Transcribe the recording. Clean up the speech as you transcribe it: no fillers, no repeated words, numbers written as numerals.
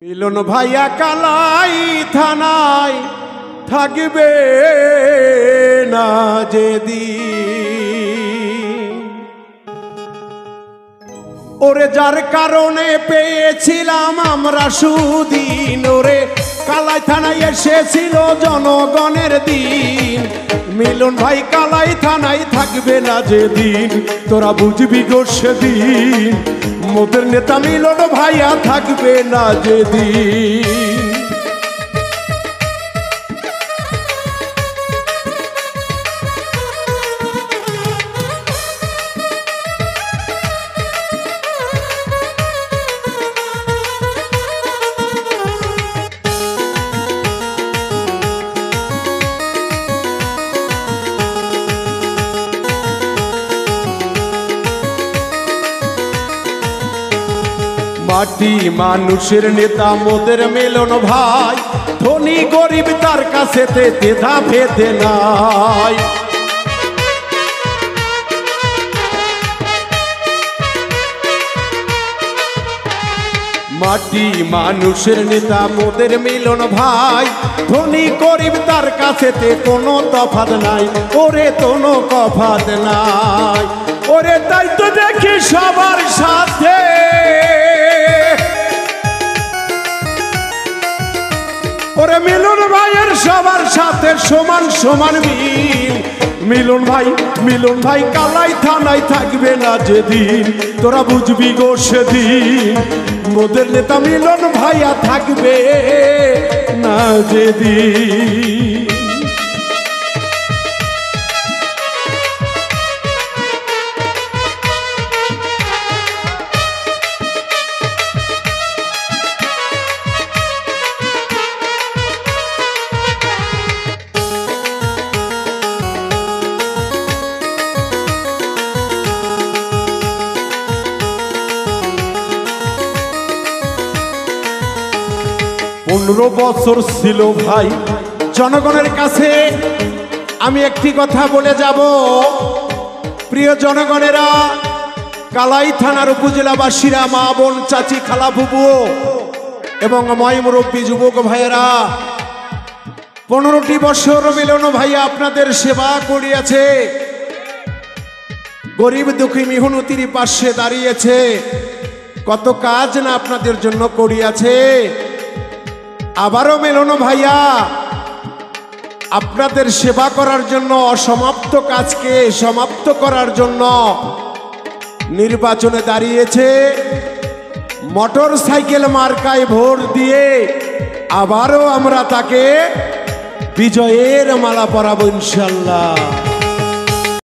মিলন ভাইয়া কালাই থানায় থাকবে না যেদিন, ওরে যার কারণে পেয়েছিলাম আমরা সুদিন, ওরে কালাই থানায় এসেছিল জনগণের দিন। মিলন ভাই কালাই থানায় থাকবে না যেদিন, তোরা বুঝবি গো সেদিন মোদের নেতা মিলন ভাইয়া থাকবে না যেদিন। মাটি মানুষের নেতা মোদের মিলন ভাই, ধনী গরিব তার কাছে দ্বিধা ভেদে নাই। মাটি মানুষের নেতা মোদের মিলন ভাই, ধনী গরিব তার কাছে কোনো তফাৎ নাই, ওরে কোনো তফাৎ নাই। ওরে তাই তো দেখি সবার সাথে ওরে মিলন ভাইয়ের সবার সাথে সমান সমান মিল। মিলন ভাই কালাই থানায় থাকবে না যেদিন, তোরা বুঝবি গো সেদিন মোদের নেতা মিলন ভাইয়া থাকবে না যেদিন। পনেরো বছর ছিল ভাই জনগণের কাছে। আমি একটি কথা বলে যাব, প্রিয় জনগণেরা, কালাই থানার উপজেলাবাসীরা, মা বোন চাচি খালা বুবু এবং ময় মুরব্বী যুবক ভাইয়েরা, 15টি বছর মিলন ভাইয়া আপনাদের সেবা করিয়াছে, গরিব দুঃখী মিহনতির পাশে দাঁড়িয়েছে, কত কাজ না আপনাদের জন্য করিয়াছে। আবারও মিলন ভাইয়া আপনাদের সেবা করার জন্য, অসমাপ্ত কাজকে সমাপ্ত করার জন্য নির্বাচনে দাঁড়িয়েছে। মোটর সাইকেল মার্কায় ভোট দিয়ে আবারও আমরা তাকে বিজয়ের মালা পরাবো ইনশাআল্লাহ।